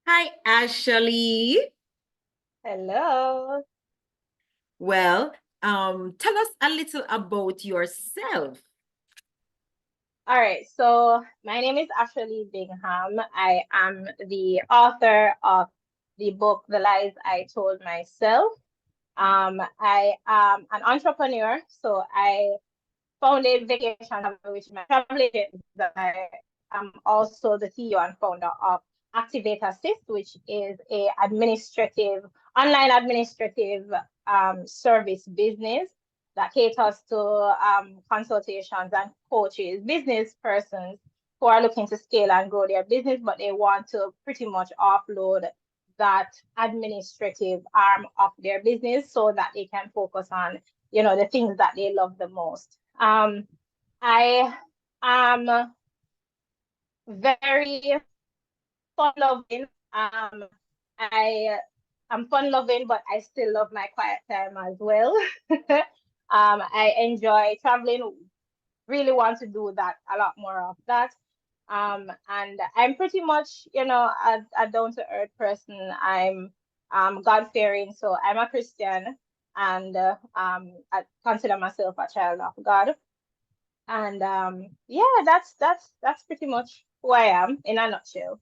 Hi, Ashalee. Hello. Well, tell us a little about yourself. All right. So my name is Ashalee Bingham. I am the author of the book, The Lies I Told Myself. I am an entrepreneur. So I founded Vacation Travel, which is my travel agent. I am also the CEO and founder of Activate Assist, which is a online administrative service business that caters to consultations and coaches, business persons who are looking to scale and grow their business, but they want to pretty much offload that administrative arm of their business so that they can focus on, the things that they love the most. I am very fun loving. I am fun loving, but I still love my quiet time as well. I enjoy traveling, really want to do that a lot more of that. And I'm pretty much, a down to earth person. I'm God fearing, so I'm a Christian, and I consider myself a child of God. And yeah, that's pretty much who I am in a nutshell.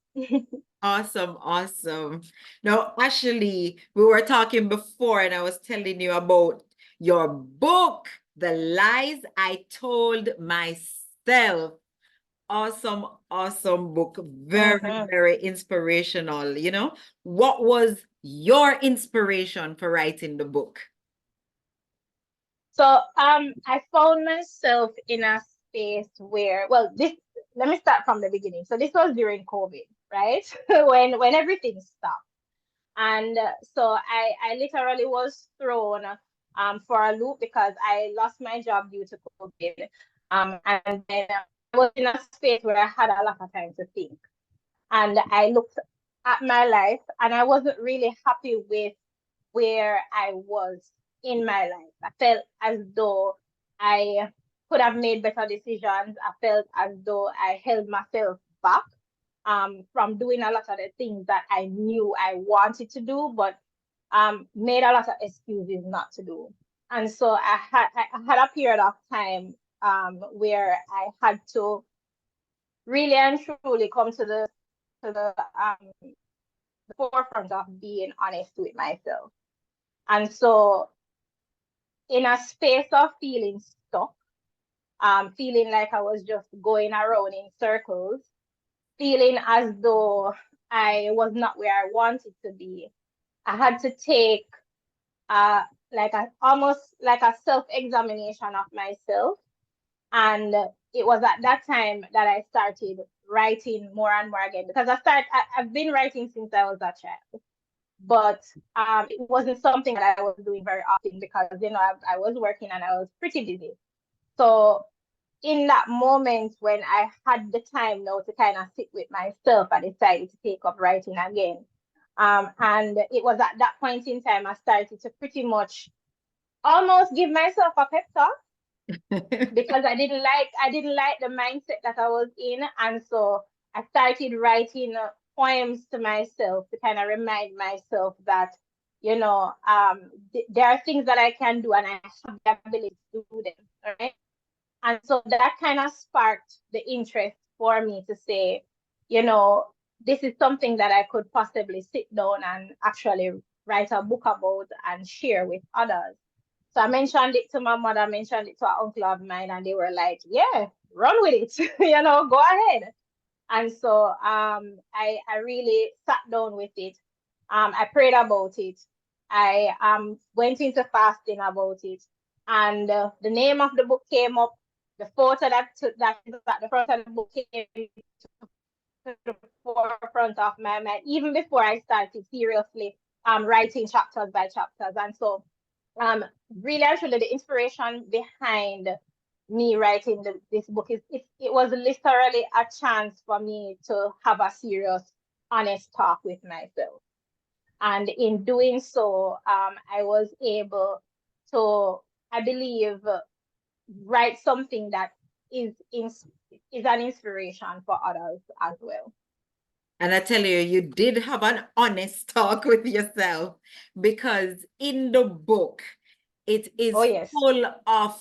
Awesome, awesome. Now, Ashalee, we were talking before, and I was telling you about your book, The Lies I Told Myself. Awesome, awesome book. Very, Mhm. very inspirational. What was your inspiration for writing the book? So I found myself in a space where, well, this let me start from the beginning. So this was during COVID, right? When everything stopped. And so I literally was thrown for a loop because I lost my job due to COVID. And then I was in a space where I had a lot of time to think. And I looked at my life and I wasn't really happy with where I was in my life. I felt as though I could have made better decisions. I felt as though I held myself back from doing a lot of the things that I knew I wanted to do, but made a lot of excuses not to do. And so I had a period of time where I had to really and truly come to the forefront of being honest with myself. And so in a space of feeling stuck, feeling like I was just going around in circles, feeling as though I was not where I wanted to be, I had to take uh almost like a self-examination of myself. And it was at that time that I started writing more and more again because I've been writing since I was a child, but it wasn't something that I was doing very often because I was working and I was pretty busy. So in that moment when I had the time now to kind of sit with myself, I decided to take up writing again. And it was at that point in time I started to pretty much almost give myself a pep talk because I didn't like the mindset that I was in, and so I started writing poems to myself to kind of remind myself that there are things that I can do and I have the ability to do them, right? And so that kind of sparked the interest for me to say, you know, this is something that I could possibly sit down and actually write a book about and share with others. So I mentioned it to my mother, mentioned it to an uncle of mine, and they were like, yeah, run with it, go ahead. And so I really sat down with it. I prayed about it. I went into fasting about it. And the name of the book came up. The photo that is at the front of the book came to the forefront of my mind, even before I started seriously writing chapters by chapters. And so um, really, actually, the inspiration behind me writing this book is it was literally a chance for me to have a serious, honest talk with myself. And in doing so, I was able to, I believe, write something that is is an inspiration for others as well. And I tell you, you did have an honest talk with yourself, because in the book, it Oh, is yes. full of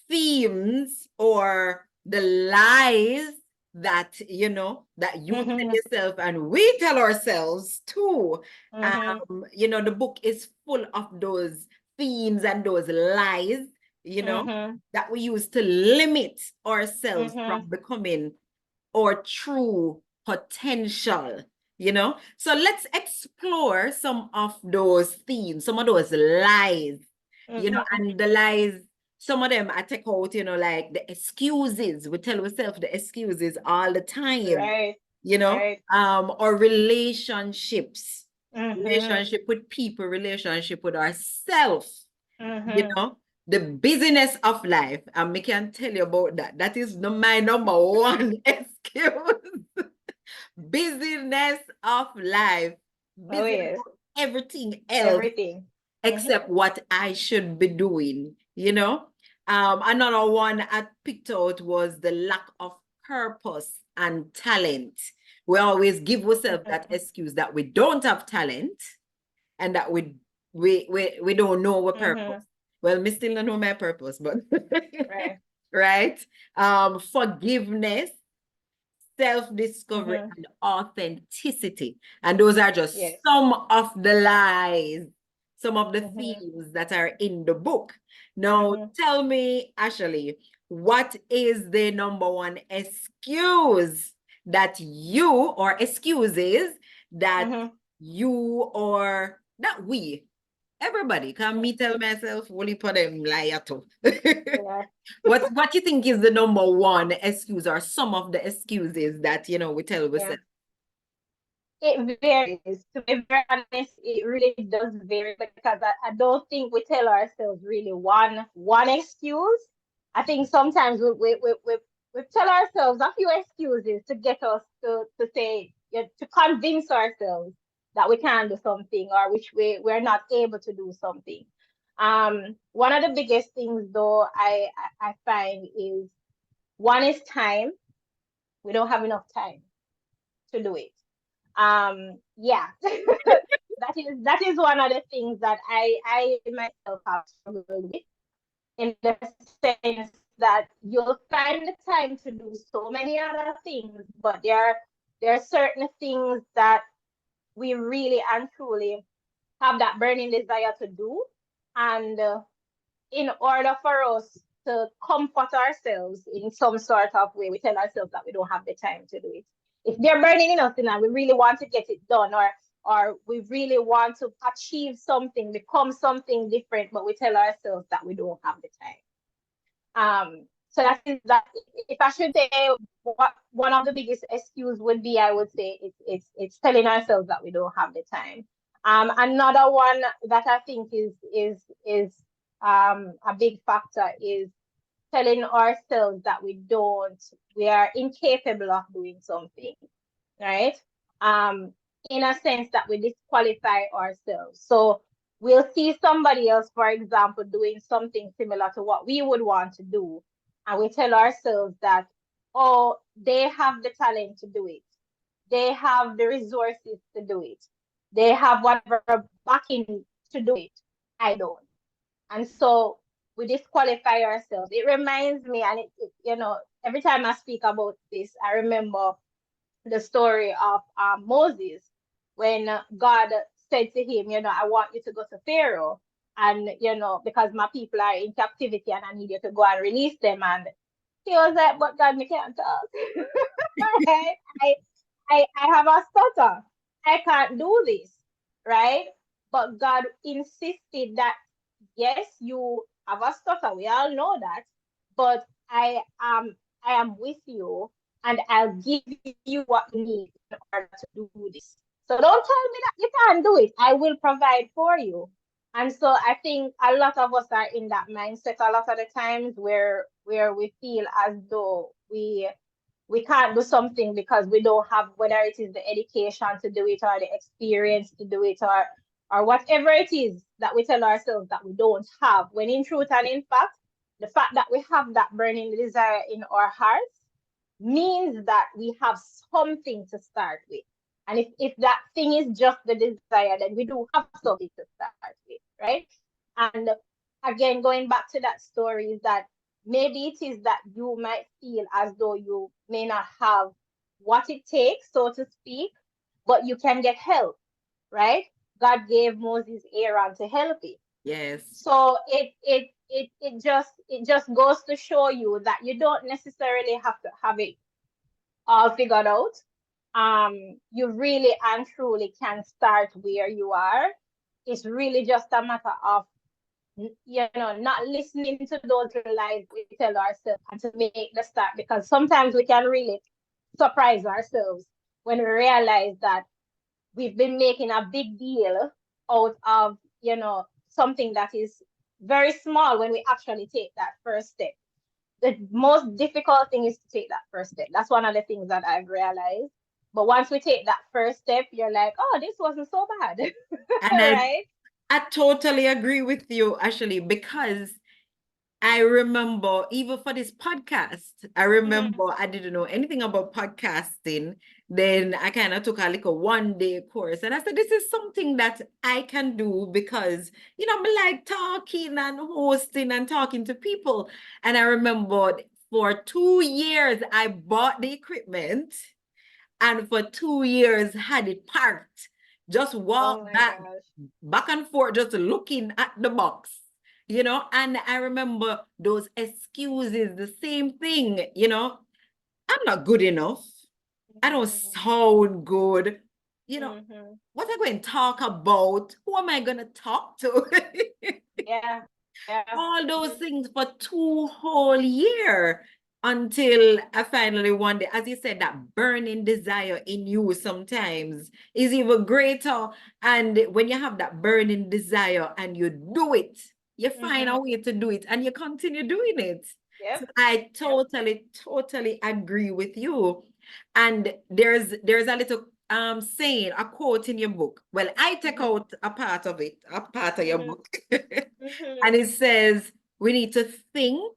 themes or the lies that, that you tell Mm-hmm. yourself and we tell ourselves too. Mm-hmm. The book is full of those themes and those lies, Mm-hmm. that we use to limit ourselves Mm-hmm. from becoming our true potential. So let's explore some of those themes, some of those lies, Mm-hmm. and the lies, some of them I take out, like the excuses. We tell ourselves the excuses all the time, Right. Right. or relationships, Mm-hmm. relationship with people, relationship with ourselves, you Mm-hmm. know, the busyness of life. And we can tell you about that. That is my number one excuse. Busyness of life, Oh, busy yes. about everything else Everything. Mm-hmm. except what I should be doing. Another one I picked out was the lack of purpose and talent. We always give ourselves that excuse that we don't have talent and that we don't know our Mm-hmm. purpose. Well, me still don't know my purpose, but Right. right. Forgiveness, self-discovery, Mm-hmm. and authenticity. And those are just Yes. some of the lies, some of the Mm-hmm. themes that are in the book. Now, Mm-hmm. tell me, Ashalee, what is the number one excuse that you, or excuses that Mm-hmm. you, or that we, everybody, can me tell myself, only put them liar too. Yeah. What you think is the number one excuse, or some of the excuses that we tell Yeah. ourselves? It varies. To be very honest, it really does vary because I don't think we tell ourselves really one excuse. I think sometimes we tell ourselves a few excuses to get us to say, yeah, to convince ourselves that we can do something, or which we're not able to do something. One of the biggest things though I find is, one is time. We don't have enough time to do it. Yeah. That is one of the things that I myself have struggled with, in the sense that you'll find the time to do so many other things, but there are certain things that we really and truly have that burning desire to do. And in order for us to comfort ourselves in some sort of way, we tell ourselves that we don't have the time to do it. If they're burning in us and we really want to get it done, or we really want to achieve something, become something different, but we tell ourselves that we don't have the time. So that is that. If I should say what one of the biggest excuse would be, I would say it's telling ourselves that we don't have the time. Another one that I think is a big factor is telling ourselves that we are incapable of doing something, right? Um, in a sense that we disqualify ourselves. So we'll see somebody else, for example, doing something similar to what we would want to do, and we tell ourselves that, oh, they have the talent to do it, they have the resources to do it, they have whatever backing to do it. I don't. And so we disqualify ourselves. It reminds me, and every time I speak about this, I remember the story of Moses, when God said to him, I want you to go to Pharaoh, and because my people are in captivity and I need you to go and release them. And he was like, but God, me can't talk. Right? I have a stutter. I can't do this. Right? But God insisted that, yes, you have a stutter. We all know that. But I am with you, and I'll give you what you need in order to do this. So don't tell me that you can't do it. I will provide for you. And so I think a lot of us are in that mindset a lot of the times, where we feel as though we can't do something because we don't have, whether it is the education to do it, or the experience to do it, or whatever it is that we tell ourselves that we don't have, when in truth and in fact, the fact that we have that burning desire in our hearts, means that we have something to start with. And if that thing is just the desire, then we do have something to start with, right? And again, going back to that story, is that maybe it is that you might feel as though you may not have what it takes, so to speak, but you can get help, right? God gave Moses Aaron to help you. Yes. So it just goes to show you that you don't necessarily have to have it all figured out. You really and truly can start where you are. It's really just a matter of not listening to those lies we tell ourselves and to make the start, because sometimes we can really surprise ourselves when we realize that we've been making a big deal out of something that is very small when we actually take that first step. The most difficult thing is to take that first step. That's one of the things that I've realized. But once we take that first step, you're like, oh, this wasn't so bad. And Right? I totally agree with you, Ashley, because I remember even for this podcast, I remember I didn't know anything about podcasting. Then I kind of took a little 1-day course and I said, this is something that I can do because, I like talking and hosting and talking to people. And I remembered for 2 years, I bought the equipment and for 2 years had it parked. Just Oh walk my back and forth, just looking at the box. And I remember those excuses, the same thing, I'm not good enough. I don't gosh. sound good. You know, Mm-hmm. what am I going to talk about? Who am I going to talk to? Yeah. Yeah. All those things for 2 whole years until I finally one day, as you said, that burning desire in you sometimes is even greater. And when you have that burning desire and you do it, you find Mm-hmm. a way to do it and you continue doing it. So Yep. I Yep. totally agree with you. And there's a little saying, a quote in your book. Well, I take Mm-hmm. out a part of it, a part of your Mm-hmm. book. Mm-hmm. And it says we need to think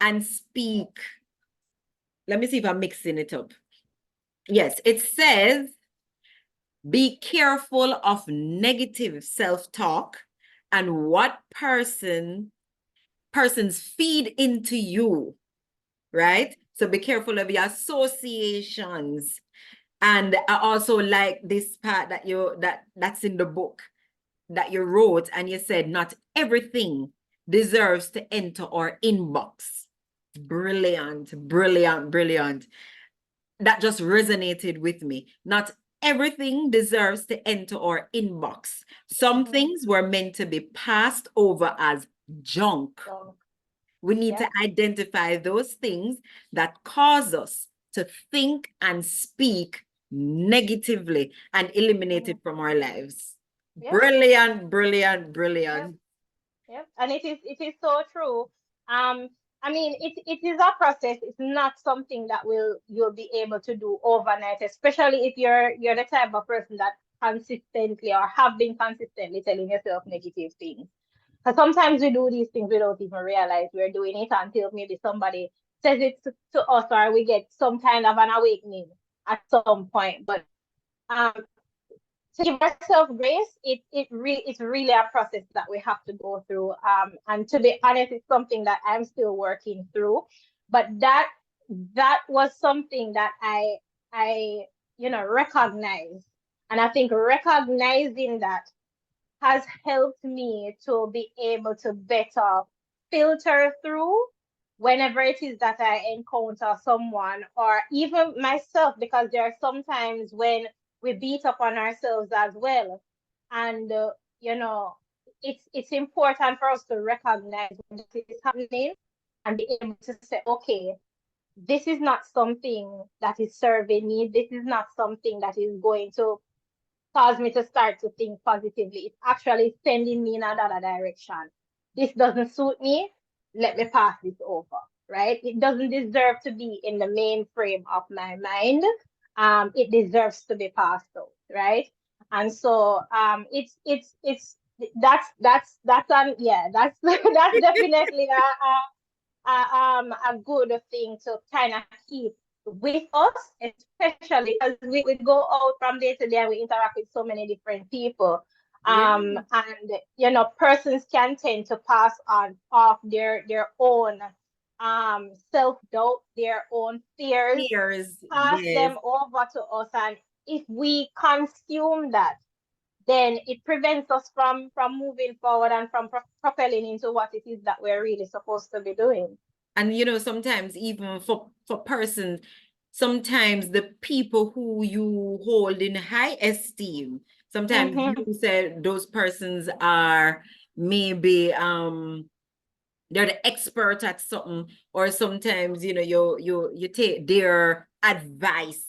and speak. Let me see if I'm mixing it up. Yes, it says be careful of negative self-talk and what persons feed into you, right? So be careful of your associations. And I also like this part that's in the book that you wrote, and you said not everything deserves to enter our inbox. Brilliant, brilliant, brilliant. That just resonated with me. Not everything deserves to enter our inbox. Some Mm-hmm. things were meant to be passed over as junk. So, We need to yeah. identify those things that cause us to think and speak negatively and eliminate Mm-hmm. it from our lives. Yep. Brilliant, brilliant, Yep. brilliant. Yep. And it is so true. Um, I mean, it is a process. It's not something that you'll be able to do overnight, especially if you're the type of person that consistently or have been consistently telling yourself negative things. Because sometimes we do these things without even realize we're doing it until maybe somebody says it to us, or we get some kind of an awakening at some point. But um, to give ourselves grace, it's really a process that we have to go through. And to be honest, it's something that I'm still working through. But that was something that I recognized. And I think recognizing that has helped me to be able to better filter through whenever it is that I encounter someone or even myself, because there are sometimes when we beat up on ourselves as well. And, you know, it's important for us to recognize when this is happening and be able to say, okay, this is not something that is serving me. This is not something that is going to cause me to start to think positively. It's actually sending me in another direction. This doesn't suit me. Let me pass this over, right? It doesn't deserve to be in the main frame of my mind. It deserves to be passed out, right? And so it's that's yeah, that's that's definitely a good thing to kind of keep with us, especially because we go out from day to day and we interact with so many different people. Yeah. And you know, persons can tend to pass on off their own self-doubt, their own fears, Fears, pass yes. them over to us. And if we consume that, then it prevents us from moving forward and from propelling into what it is that we're really supposed to be doing. And you know, sometimes even for persons, sometimes the people who you hold in high esteem, sometimes you Mm-hmm. say those persons are maybe they're the expert at something, or sometimes you know you take their advice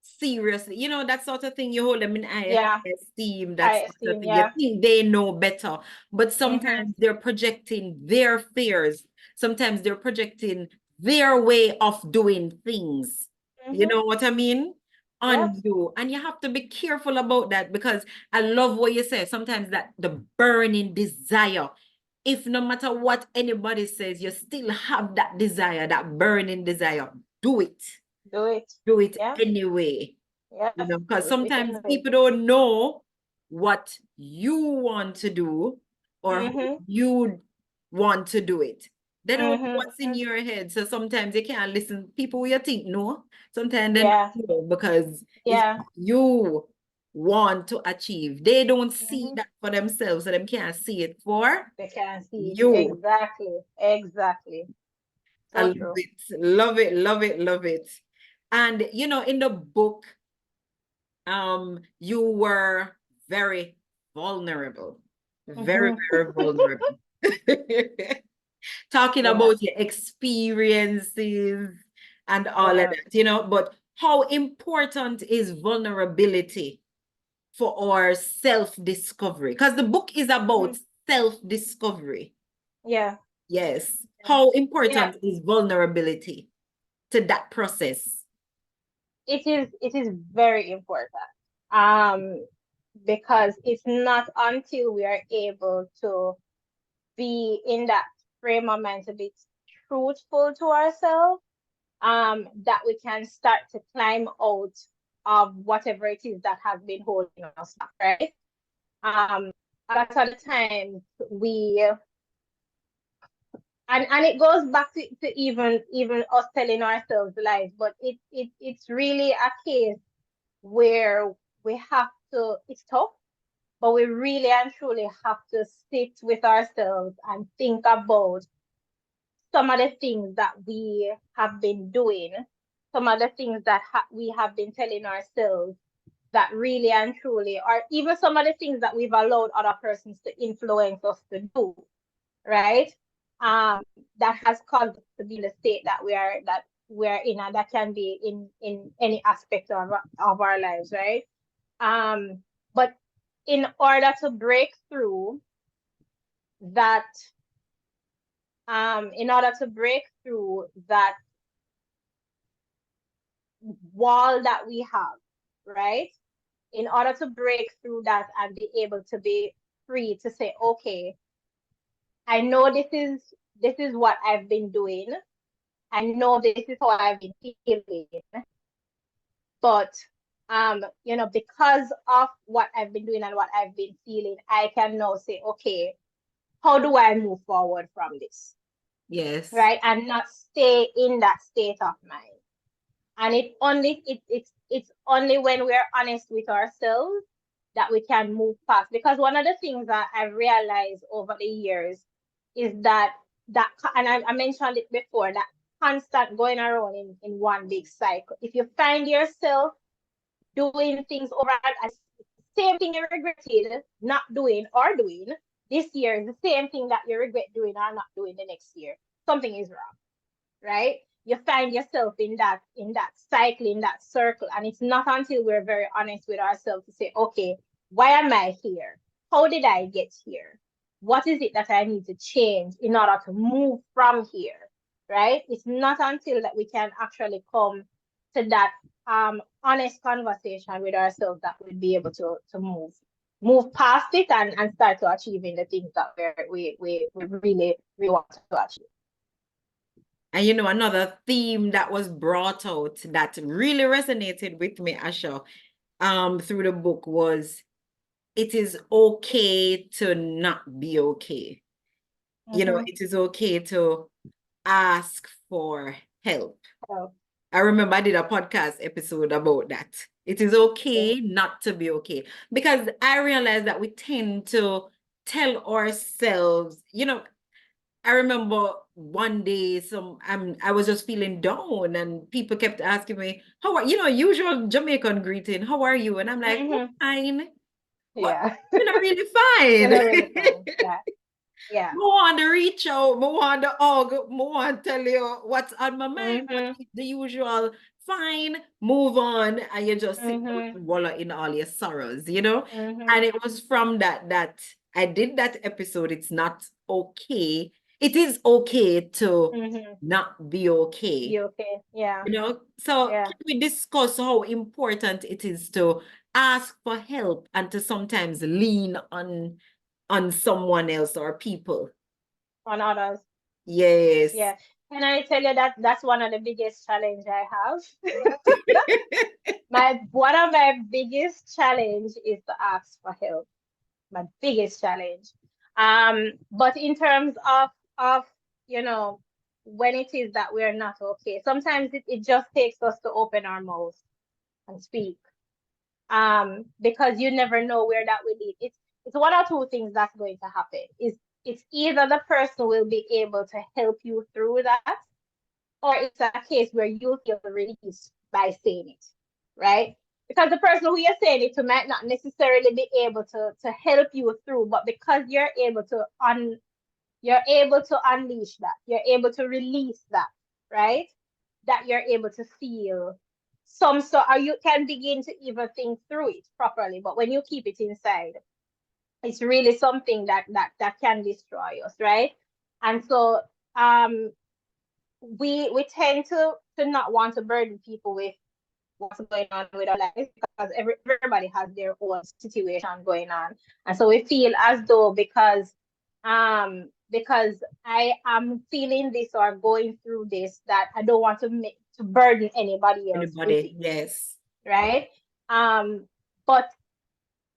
seriously, you know, that sort of thing. You hold them in high Yeah, esteem, that high sort of esteem. thing. You Yeah. think they know better, but Mm-hmm. sometimes they're projecting their fears. Sometimes they're projecting their way of doing things. You Mm-hmm. know what I mean? On Yes. you. And you have to be careful about that, because I love what you say. Sometimes that the burning desire, if no matter what anybody says, you still have that desire, that burning desire, do it. Do it. Do it Yeah. anyway. You Yes. know, because Do it sometimes anyway. people don't know what you want to do or how Mm-hmm. you want to do it. They don't know what's in Mm-hmm. your head. So sometimes they can't listen. People who you think no, sometimes they Yeah. don't know, because it's Yeah. what you want to achieve. They don't see Mm-hmm. that for themselves, so they can't see it for They can see it. you. Exactly. Exactly. I So love true. it. Love it. Love it. Love it. And you know, in the book, you were very vulnerable, very, Mm-hmm. very vulnerable. Talking Yeah. about your experiences and all of Yeah. that, you know, but how important is vulnerability for our self-discovery? Because the book is Mm. about self-discovery. Yeah. Yes. Yeah. How Yeah. important is vulnerability to that process? It is very important. Um, because it's not until we are able to be in that frame of mind to be truthful to ourselves, that we can start to climb out of whatever it is that has been holding us back, right? A lot of the times we and it goes back to even us telling ourselves lies, but it's really a case where we have to, it's tough, but we really and truly have to sit with ourselves and think about some of the things that we have been doing, some of the things that we have been telling ourselves that really and truly, or even some of the things that we've allowed other persons to influence us to do, right? That has caused us to be in the state that we're in, and that can be in any aspect of our lives, right? Um, but in order to break through that, in order to break through that wall that we have, right? In order to break through that and be able to be free to say, okay, I know this is what I've been doing. I know this is how I've been feeling, but because of what I've been doing and what I've been feeling, I can now say, okay, how do I move forward from this? Yes. Right? And not stay in that state of mind. And it's only when we're honest with ourselves that we can move past. Because one of the things that I've realized over the years is and I mentioned it before, that constant going around in one big cycle. If you find yourself doing things over and same thing you regretted not doing or doing this year is the same thing that you regret doing or not doing the next year, something is wrong, right? You find yourself in that cycle, in that circle. And it's not until we're very honest with ourselves to say, okay, why am I here? How did I get here? What is it that I need to change in order to move from here? Right? It's not until that we can actually come to that honest conversation with ourselves that we'll be able to move past it and start to achieving the things that we really, really want to achieve. And you know, another theme that was brought out that really resonated with me, Asha, through the book was it is okay to not be okay. You know, it is okay to ask for help. So, I remember I did a podcast episode about that. It is yeah. okay not to be okay. Because I realized that we tend to tell ourselves, you know, I remember one day I was just feeling down and people kept asking me, how are you know, usual Jamaican greeting, how are you? And I'm like, oh, fine. But Yeah. you're not really You're not really fine. fine. Yeah. Yeah. I want to reach out, I want to hug, I want to tell you what's on my mind, but Mm-hmm. it's the usual fine, move on, and you just sit down Mm-hmm. and wallow in all your sorrows, you know? And Mm-hmm. it was from that I did that episode. It's not okay. It is okay to Mm-hmm. not be okay, Be okay. Yeah. you know? So Yeah. can we discuss how important it is to ask for help and to sometimes lean on someone else or people? On others. Yes. Yeah. Can I tell you that that's one of the biggest challenge I have? My one of my biggest challenge is to ask for help. My biggest challenge. But in terms of you know when it is that we're not okay, sometimes it just takes us to open our mouths and speak. Because you never know where that will lead. It's one or two things that's going to happen. It's either the person will be able to help you through that, or it's a case where you feel released by saying it, right? Because the person who you're saying it to might not necessarily be able to help you through, but because you're able to unleash that, you're able to release that, right? That you're able to feel some sort, or you can begin to even think through it properly. But when you keep it inside, it's really something that can destroy us, right? And so um we tend to not want to burden people with what's going on with our lives because everybody has their own situation going on, and so we feel as though because I am feeling this or going through this that I don't want to burden anybody else with Anybody? it, Yes. right? But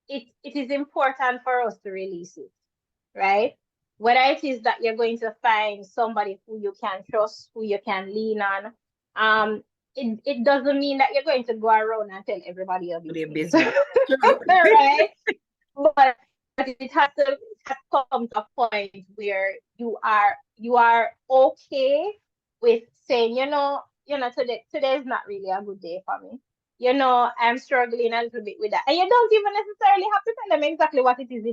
it is important for us to release it, right? Whether it is that you're going to find somebody who you can trust, who you can lean on, it doesn't mean that you're going to go around and tell everybody your Their business, business. True. right? But it has come to a point where you are okay with saying, today is not really a good day for me. I'm struggling a little bit with that. And you don't even necessarily have to tell them exactly what it is,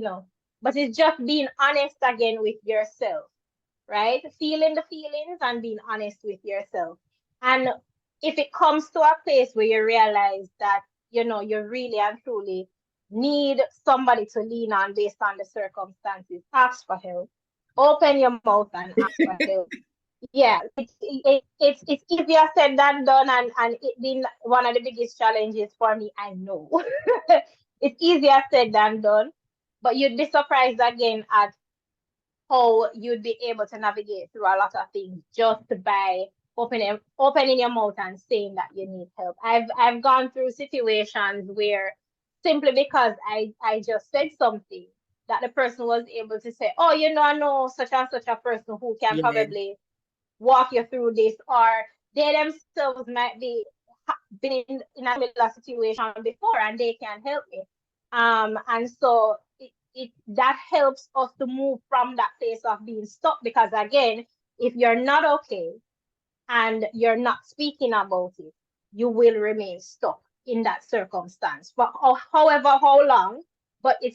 but it's just being honest again with yourself, right? Feeling the feelings and being honest with yourself. And if it comes to a place where you realize that, you really and truly need somebody to lean on based on the circumstances, ask for help. Open your mouth and ask for help. Yeah, it's easier said than done, and it been one of the biggest challenges for me. I know it's easier said than done, but you'd be surprised again at how you'd be able to navigate through a lot of things just by opening your mouth and saying that you need help. I've gone through situations where simply because I just said something that the person was able to say, oh, I know such and such a person who can Yeah. probably walk you through this, or they themselves might be been in a similar situation before and they can help me. And so that helps us to move from that place of being stuck, because again, if you're not okay and you're not speaking about it, you will remain stuck in that circumstance for however how long, but it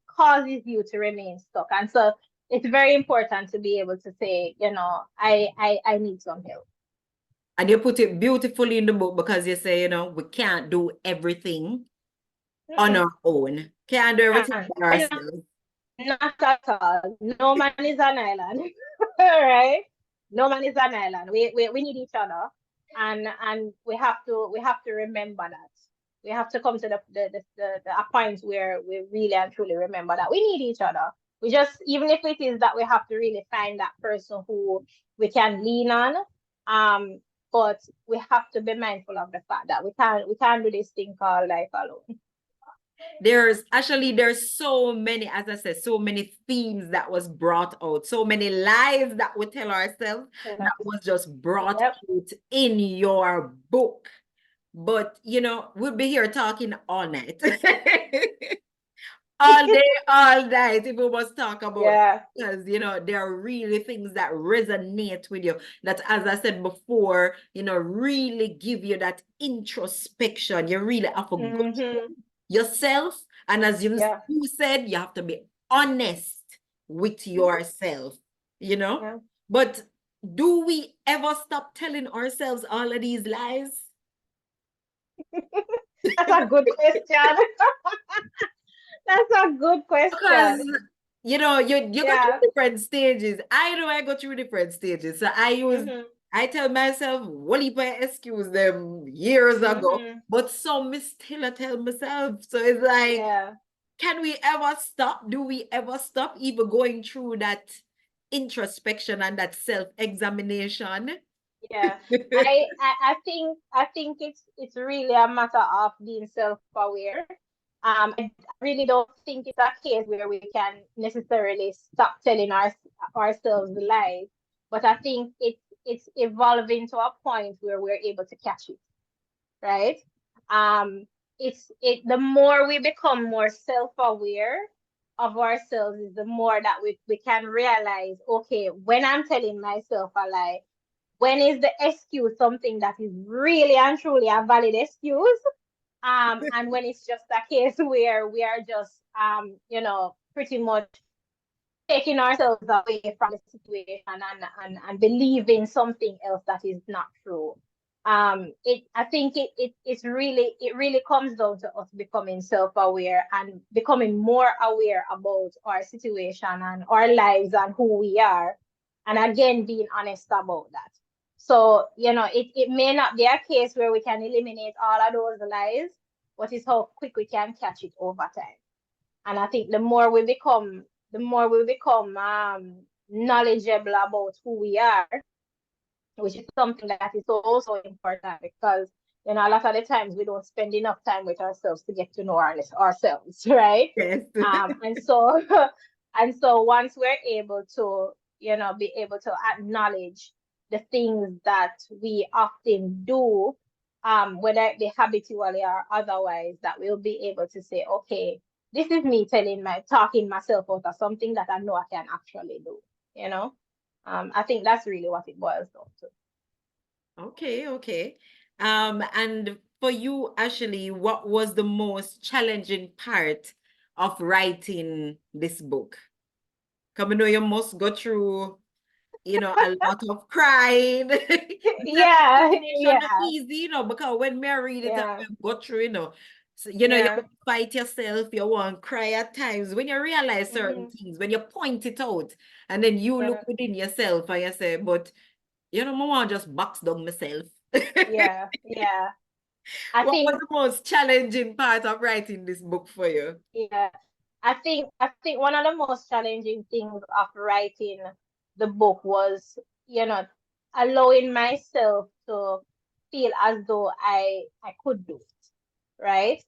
causes you to remain stuck. And so it's very important to be able to say, I need some help. And you put it beautifully in the book because you say, you know, we can't do everything on Mm-mm. our own. Can't do everything And by ourselves. not at all. No man is an island, right? No man is an island. We need each other, and we have to remember that. We have to come to the a point where we really and truly remember that we need each other. We just, even if it is that we have to really find that person who we can lean on, But we have to be mindful of the fact that we can't do this thing called life alone. There's so many, as I said, so many themes that was brought out, so many lies that we tell ourselves that was just brought Yep. out in your book. But we'll be here talking all night. All day, all night, if we must talk about it. Yeah. Because there are really things that resonate with you, that, as I said before, really give you that introspection. You really have to go Mm-hmm. yourself, and as you Yeah. said, you have to be honest with Mm-hmm. yourself. Yeah. But do we ever stop telling ourselves all of these lies? That's a good question. That's a good Because question. you go through Yeah. different stages. I know I go through different stages. So Mm-hmm. I tell myself, what if I excuse them years ago? Mm-hmm. But some me still I tell myself. So it's like, Yeah. can we ever stop? Do we ever stop even going through that introspection and that self-examination? Yeah. I think it's really a matter of being self-aware. I really don't think it's a case where we can necessarily stop telling ourselves the lies, but I think it's evolving to a point where we're able to catch it, right? Um, the more we become more self-aware of ourselves, is the more that we can realize, okay, when I'm telling myself a lie, when is the excuse something that is really and truly a valid excuse, and when it's just a case where we are just pretty much taking ourselves away from the situation, and believing something else that is not true. It I think it really comes down to us becoming self-aware and becoming more aware about our situation and our lives and who we are, and again being honest about that. So it may not be a case where we can eliminate all of those lies, but it's how quick we can catch it over time. And I think the more we become knowledgeable about who we are, which is something that is also important, because a lot of the times we don't spend enough time with ourselves to get to know ourselves, right? Yes. And so and so once we're able to be able to acknowledge the things that we often do, whether it be habitually or otherwise, that we'll be able to say, okay, this is me talking myself out of something that I know I can actually do, you know. I think that's really what it boils down to. Okay, okay. And for you, Ashley, what was the most challenging part of writing this book? Come, I know you must go through, a lot of crying. Yeah, Examination not yeah, easy, because when me read it and yeah, me go through, so, you yeah. want to fight yourself, you want to cry at times when you realize certain Hmm. things, when you point it out, and then you look Yeah, within yourself and you say, but I want to just box down myself. yeah, yeah. I What was think, the most challenging part of writing this book for you? yeah, I think one of the most challenging things of writing the book was, allowing myself to feel as though I could do it, right?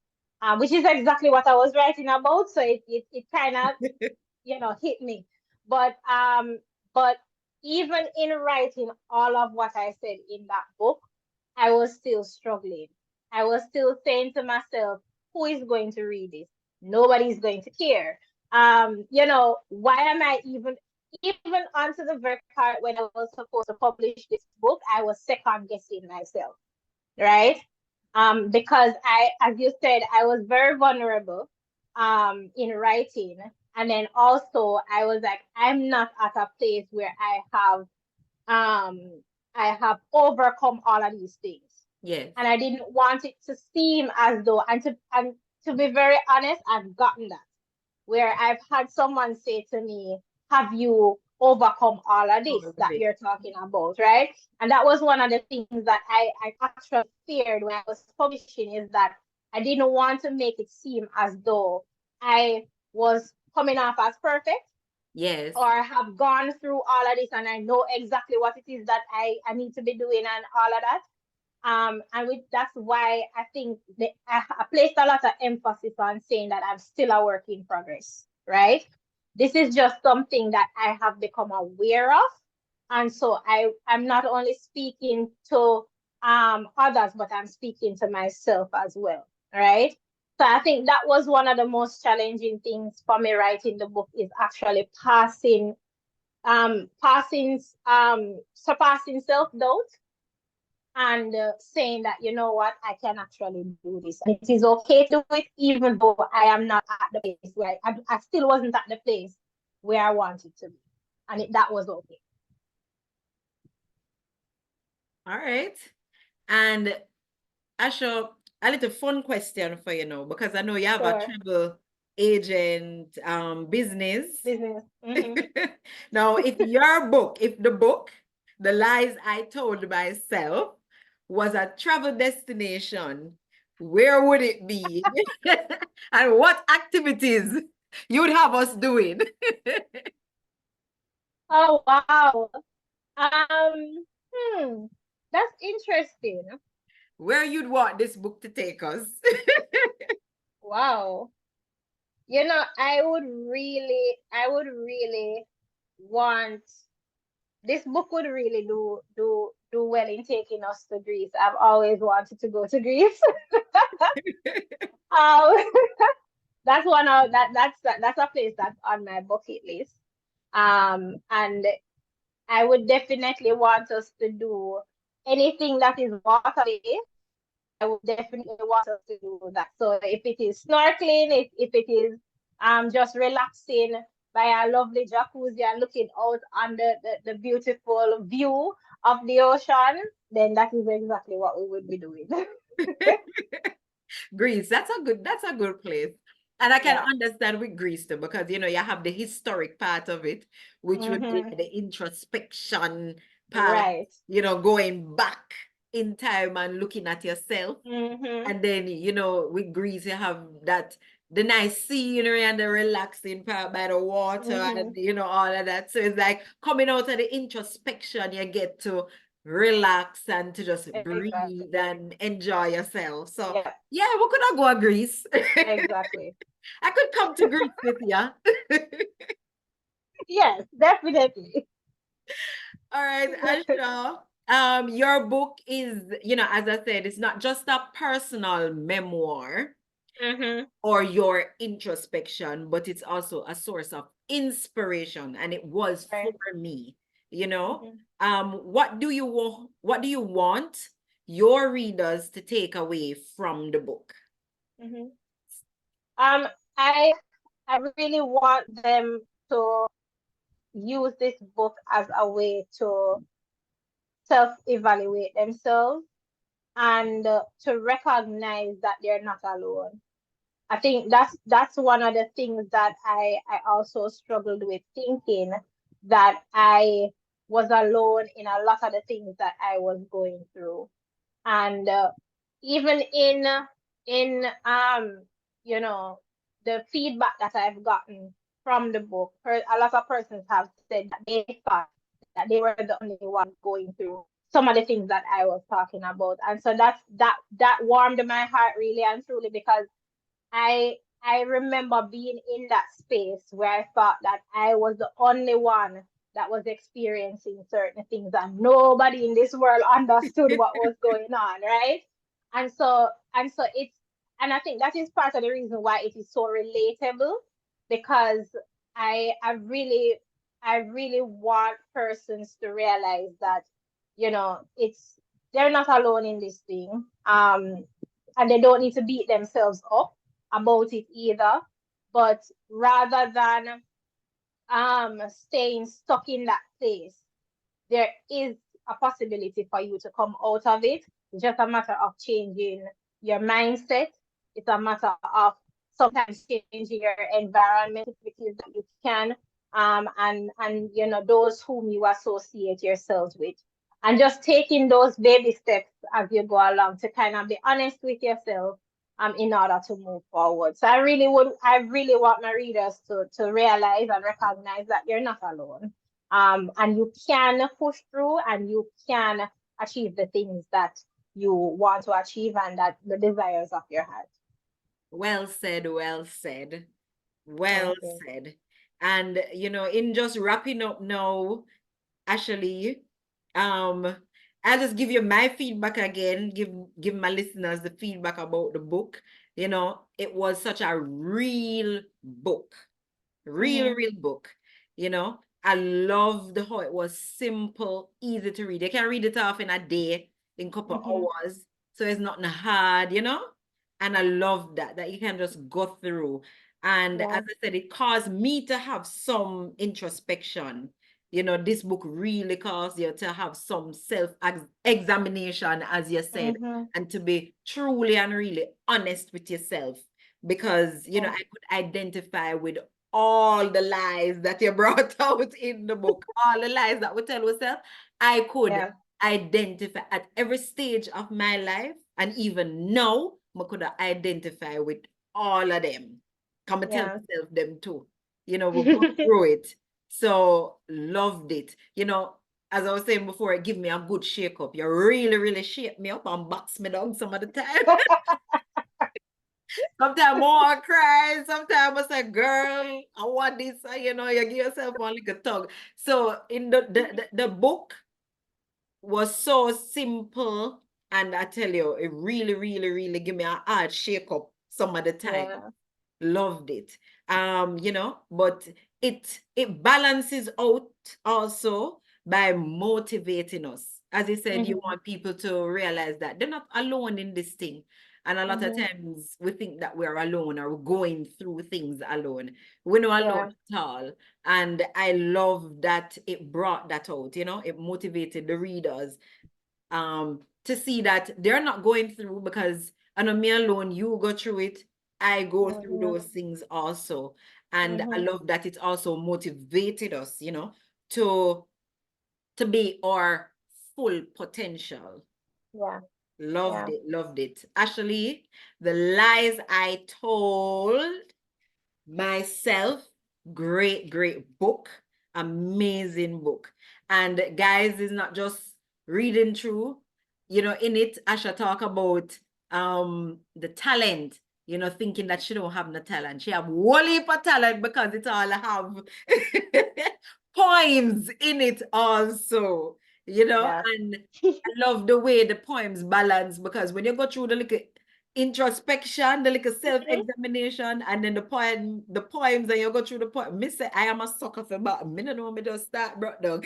Which is exactly what I was writing about. So it kind of hit me. But even in writing all of what I said in that book, I was still struggling. I was still saying to myself, who is going to read this? Nobody's going to care. Why am I even onto the very part when I was supposed to publish this book, I was second guessing myself, right? Because as you said, I was very vulnerable in writing. And then also I was like, I'm not at a place where um I have overcome all of these things. Yes. And I didn't want it to seem as though, and to be very honest, I've gotten that, where I've had someone say to me, have you overcome all of All this of that it. you're talking about, right? And that was one of the things that I actually feared when I was publishing, is that I didn't want to make it seem as though I was coming off as perfect. Yes. or have gone through all of this and I know exactly what it is that I need to be doing and all of that. And that's why I think I placed a lot of emphasis on saying that I'm still a work in progress, right? This is just something that I have become aware of. And so I'm not only speaking to others, but I'm speaking to myself as well, right? So I think that was one of the most challenging things for me writing the book is actually surpassing self-doubt and saying that, you know what, I can actually do this. And it is okay to do it, even though I am not at the place where I still wasn't at the place where I wanted to be. And that was okay. All right. And Asha, a little fun question for you now, because I know you have a Sure. travel agent business. Business. Mm-hmm. Now, if the book, The Lies I Told Myself, was a travel destination, where would it be? And what activities you'd have us doing? Oh, wow. Hmm, that's interesting. Where you'd want this book to take us? Wow. You know, I would really want this book would really do well in taking us to Greece. I've always wanted to go to Greece. um, that's one of that's a place that's on my bucket list. And I would definitely want us to do anything that is water based. I would definitely want us to do that. So if it is snorkeling, if it is just relaxing by a lovely jacuzzi and looking out on the beautiful view of the ocean, then that is exactly what we would be doing. Greece, that's a good place. And I can Yeah. understand with Greece too, because you have the historic part of it, which would be Mm-hmm. the introspection part, Right. going back in time and looking at yourself. Mm-hmm. And then, with Greece, you have the nice scenery and the relaxing part by the water Mm-hmm. and, all of that. So it's like coming out of the introspection, you get to relax and to just breathe Exactly. and enjoy yourself. So, Yeah. yeah, we could not go to Greece. Exactly. I could come to Greece with you. Yes, definitely. All right, Asha. Your book is, as I said, it's not just a personal memoir Mm-hmm. or your introspection, but it's also a source of inspiration. And it was for Right. me, Mm-hmm. what do you want your readers to take away from the book? Mm-hmm. Um, I I really want them to use this book as a way to self-evaluate themselves and to recognize that they're not alone. I think that's one of the things that I also struggled with, thinking that I was alone in a lot of the things that I was going through. And even in you know the feedback that I've gotten from the book, a lot of persons have said that they thought that they were the only ones going through some of the things that I was talking about. And so that warmed my heart really and truly, because I remember being in that space where I thought that I was the only one that was experiencing certain things and nobody in this world understood what was going on, right? And so it's and I think that is part of the reason why it is so relatable, because I really want persons to realize that, it's they're not alone in this thing. And they don't need to beat themselves up about it either. But rather than staying stuck in that place, there is a possibility for you to come out of it. It's just a matter of changing your mindset. It's a matter of sometimes changing your environment if it is that you can, and those whom you associate yourselves with, and just taking those baby steps as you go along to kind of be honest with yourself in order to move forward. So I really want my readers to realize and recognize that you're not alone. And you can push through and you can achieve the things that you want to achieve and that the desires of your heart. Well said, well said. Well Okay. said. And in just wrapping up now, Ashalee, I'll just give you my feedback again, give my listeners the feedback about the book. It was such a real book. Mm-hmm. Real book. I loved how it was simple, easy to read. You can read it off in a day, in a couple Mm-hmm. hours. So it's not hard. And I love that you can just go through. And as Yeah. I said, it caused me to have some introspection. This book really caused you to have some self-examination, as you said, Mm-hmm. and to be truly and really honest with yourself. Because, Yeah. I could identify with all the lies that you brought out in the book, all the lies that we tell ourselves. I could Yeah. identify at every stage of my life, and even now, I could identify with all of them. Come and tell Yeah. myself them too. We go through it. So loved it. As I was saying before, it give me a good shake up. You really, really shake me up and box me down some of the time. Sometimes more cry, sometimes I say, girl, I want this, you give yourself one little tug. So in the book was so simple, and I tell you, it really, really, really give me a hard shake up some of the time. Yeah. Loved it. But it balances out also by motivating us. As you said, you Mm-hmm. want people to realize that they're not alone in this thing. And a lot of Mm-hmm. times we think that we're alone or we're going through things alone. We're not alone Yeah. at all. And I love that it brought that out, it motivated the readers to see that they're not going through, because I know me alone, you go through it, I go through Mm-hmm. those things also. And I Mm-hmm. love that it also motivated us, to be our full potential. Yeah. Loved Yeah. it, loved it. Ashalee, the lies I told myself, great book, amazing book. And guys, it's not just reading through, in it Asha talk about the talent, thinking that she don't have no talent. She have whole heap of talent, because it all have poems in it also, Yeah. and I love the way the poems balance, because when you go through the little introspection, the little self-examination, and then the poems, and you go through the poem. Me say I am a sucker for but me no know me just start brought down.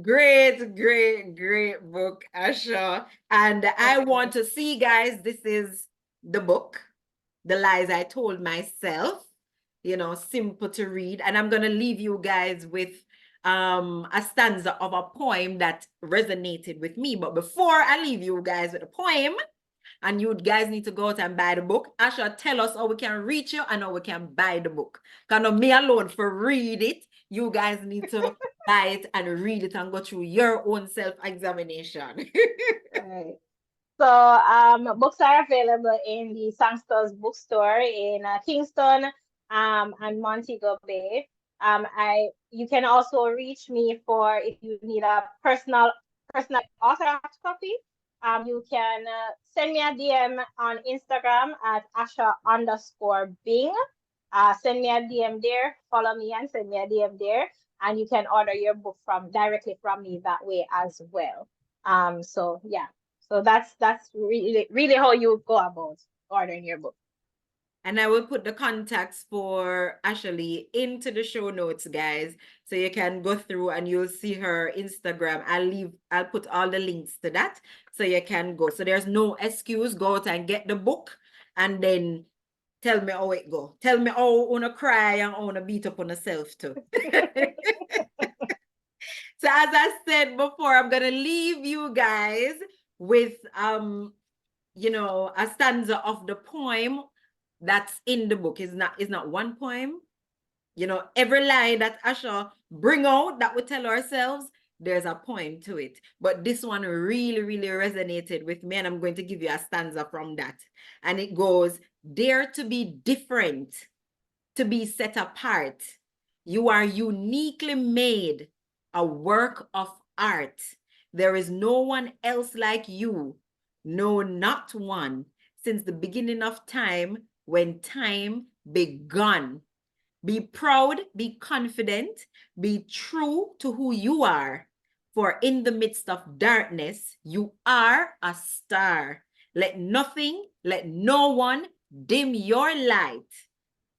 Great book, Asha. And I want to see, guys, this is the book, The Lies I Told Myself, simple to read. And I'm going to leave you guys with a stanza of a poem that resonated with me. But before I leave you guys with a poem, and you guys need to go out and buy the book, Asha, tell us how we can reach you and how we can buy the book. Because me alone for read it, you guys need to buy it and read it and go through your own self-examination. Right. So books are available in the Sangsters bookstore in Kingston and Montego Bay. I You can also reach me for if you need a personal autographed copy. You can send me a DM on Instagram at Asha_Bing. Send me a DM there, follow me and send me a DM there, and you can order your book from directly from me that way as well. So yeah, so that's really how you go about ordering your book. And I will put the contacts for Ashalee into the show notes, guys. So you can go through and you'll see her Instagram. I'll put all the links to that so you can go. So there's no excuse. Go out and get the book and then tell me how it go. Tell me how you wanna cry and how you wanna beat up on yourself too. So as I said before, I'm gonna leave you guys with a stanza of the poem that's in the book. Is not one poem. Every lie that Asha bring out that we tell ourselves there's a point to it. But this one really, really resonated with me, and I'm going to give you a stanza from that. And it goes, dare to be different, to be set apart. You are uniquely made, a work of art. There is no one else like you, no, not one, since the beginning of time, when time begun. Be proud, be confident, be true to who you are. For in the midst of darkness, you are a star. Let nothing, let no one dim your light.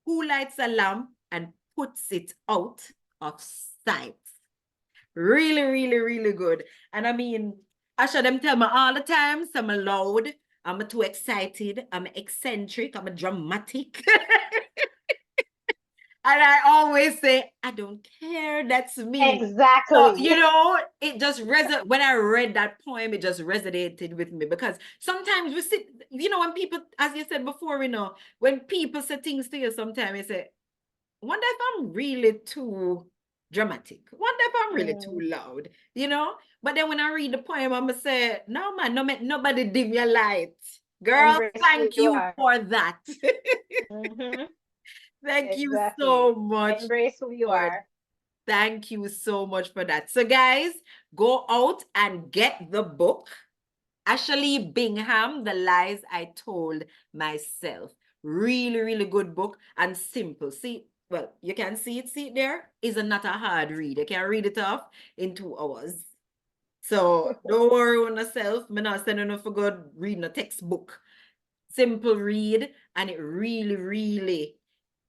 Who lights a lamp and puts it out of sight? Really, really, really good. And I mean, I should them tell me all the time, so I'm loud, I'm too excited, I'm eccentric, I'm dramatic. And I always say, I don't care, that's me. So, Exactly. it just when I read that poem, it just resonated with me, because sometimes we sit, when people, as you said before, when people say things to you, sometimes you say, wonder if I'm really too dramatic. Wonder if I'm really too loud, But then when I read the poem, I'm gonna say, no man, no man, nobody dim your light. Girl, Embrace who thank you you are. for that. Mm-hmm. Thank you so Exactly. much. Embrace who you Lord. are. Thank you so much for that. So, guys, go out and get the book. Ashalee Bingham, The Lies I Told Myself. Really, really good book and simple. See, well, you can see it there. It's not a hard read. You can read it off in 2 hours. So don't worry on yourself. I'm not sending you for good reading a textbook. Simple read, and it really, really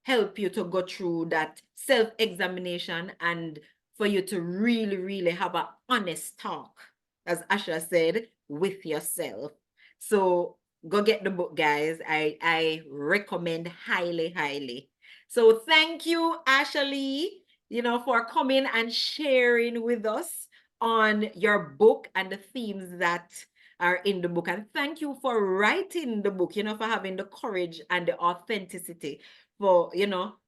help you to go through that self-examination, and for you to really, really have an honest talk, as Asha said, with yourself. So go get the book, guys. I recommend highly, highly. So thank you, Ashalee, for coming and sharing with us on your book and the themes that are in the book. And thank you for writing the book, for having the courage and the authenticity for,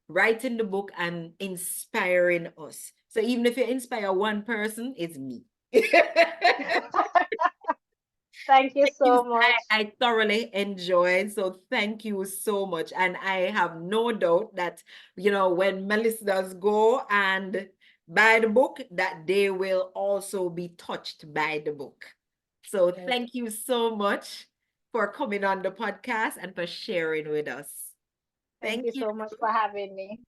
writing the book and inspiring us. So even if you inspire one person, it's me. Thank you so much. I thoroughly enjoyed. So thank you so much. And I have no doubt that, when my listeners go and buy the book, that they will also be touched by the book. So thank you so much for coming on the podcast and for sharing with us. Thank Thank you you. so much for having me.